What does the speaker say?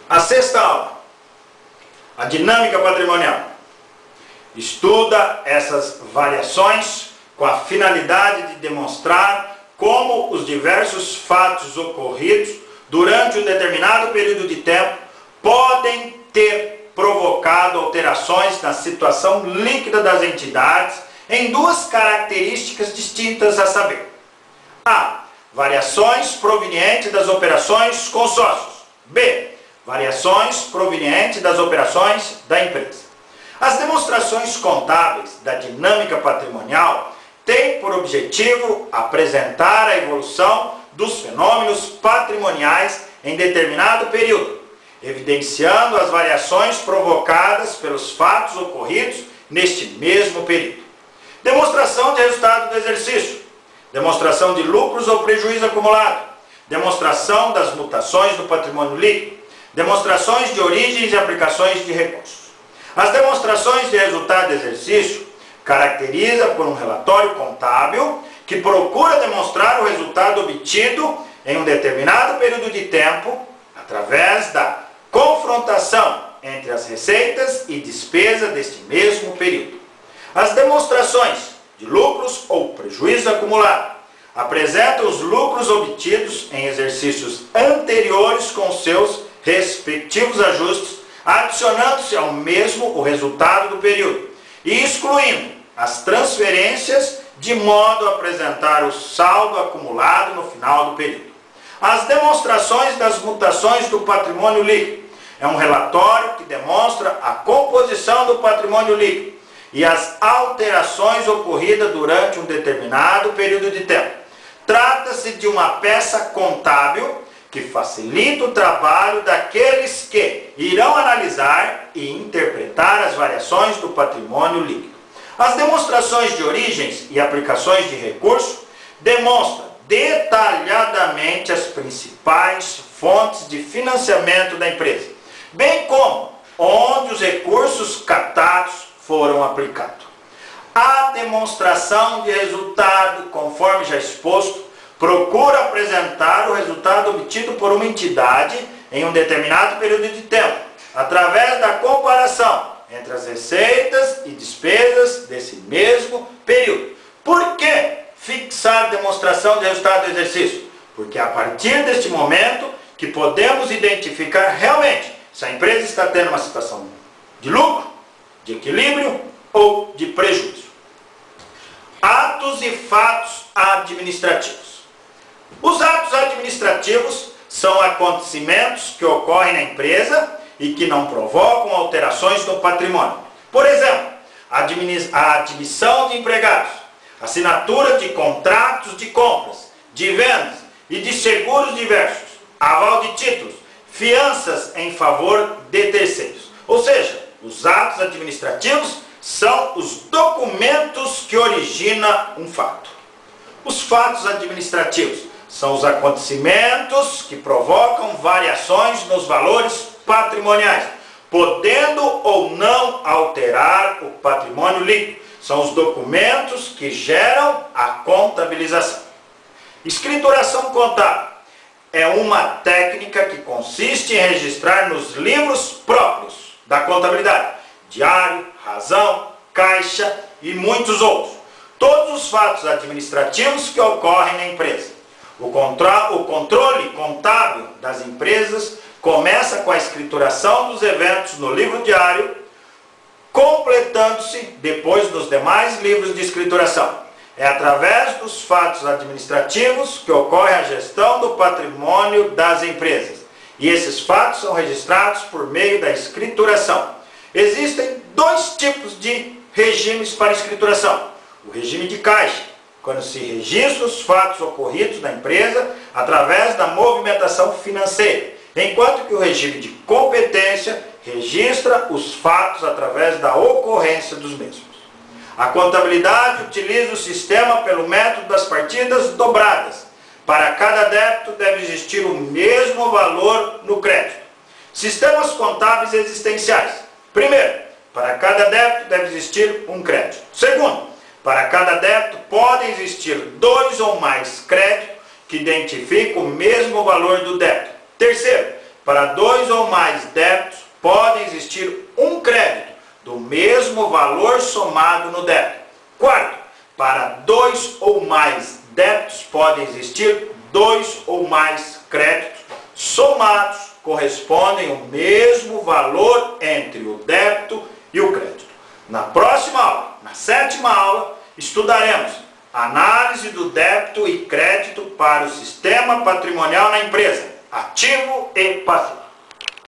A sexta aula, a dinâmica patrimonial, estuda essas variações com a finalidade de demonstrar como os diversos fatos ocorridos durante um determinado período de tempo podem ter provocado alterações na situação líquida das entidades em duas características distintas a saber: A. Variações provenientes das operações com sócios. B. Variações provenientes das operações da empresa. As demonstrações contábeis da dinâmica patrimonial têm por objetivo apresentar a evolução dos fenômenos patrimoniais em determinado período, evidenciando as variações provocadas pelos fatos ocorridos neste mesmo período. Demonstração de resultado do exercício, demonstração de lucros ou prejuízo acumulado, demonstração das mutações do patrimônio líquido, demonstrações de origens e aplicações de recursos. As demonstrações de resultado do exercício caracteriza por um relatório contábil que procura demonstrar o resultado obtido em um determinado período de tempo através da confrontação entre as receitas e despesas deste mesmo período. As demonstrações de lucros ou prejuízo acumulado apresentam os lucros obtidos em exercícios anteriores com seus respectivos ajustes, adicionando-se ao mesmo o resultado do período e excluindo as transferências de modo a apresentar o saldo acumulado no final do período. As demonstrações das mutações do patrimônio líquido é um relatório que demonstra a composição do patrimônio líquido e as alterações ocorridas durante um determinado período de tempo. Trata-se de uma peça contábil que facilita o trabalho daqueles que irão analisar e interpretar as variações do patrimônio líquido. As demonstrações de origens e aplicações de recurso demonstram detalhadamente as principais fontes de financiamento da empresa, bem como onde os recursos captados foram aplicados. A demonstração de resultado, conforme já exposto, procura apresentar o resultado obtido por uma entidade em um determinado período de tempo, através da comparação entre as receitas e despesas desse mesmo período. Por que fixar demonstração de resultado do exercício? Porque é a partir deste momento que podemos identificar realmente se a empresa está tendo uma situação de lucro, de equilíbrio ou de prejuízo. Atos e fatos administrativos. Os atos administrativos são acontecimentos que ocorrem na empresa e que não provocam alterações no patrimônio. Por exemplo, a admissão de empregados, assinatura de contratos de compras, de vendas e de seguros diversos, aval de títulos, fianças em favor de terceiros. Ou seja, os atos administrativos são os documentos que originam um fato. Os fatos administrativos são os acontecimentos que provocam variações nos valores patrimoniais, podendo ou não alterar o patrimônio líquido. São os documentos que geram a contabilização. Escrituração contábil é uma técnica que consiste em registrar nos livros próprios da contabilidade, diário, razão, caixa e muitos outros, todos os fatos administrativos que ocorrem na empresa. O controle contábil das empresas começa com a escrituração dos eventos no livro diário, completando-se depois nos demais livros de escrituração. É através dos fatos administrativos que ocorre a gestão do patrimônio das empresas. E esses fatos são registrados por meio da escrituração. Existem dois tipos de regimes para escrituração. O regime de caixa, quando se registra os fatos ocorridos na empresa através da movimentação financeira, enquanto que o regime de competência registra os fatos através da ocorrência dos mesmos. A contabilidade utiliza o sistema pelo método das partidas dobradas. Para cada débito deve existir o mesmo valor no crédito. Sistemas contábeis existenciais. Primeiro, para cada débito deve existir um crédito. Segundo, para cada débito podem existir dois ou mais créditos que identificam o mesmo valor do débito. Terceiro, para 2 ou mais débitos, pode existir um crédito do mesmo valor somado no débito. Quarto, para 2 ou mais débitos, podem existir 2 ou mais créditos somados, correspondem ao mesmo valor entre o débito e o crédito. Na próxima aula, na 7ª aula, estudaremos análise do débito e crédito para o sistema patrimonial na empresa, ativo e passivo.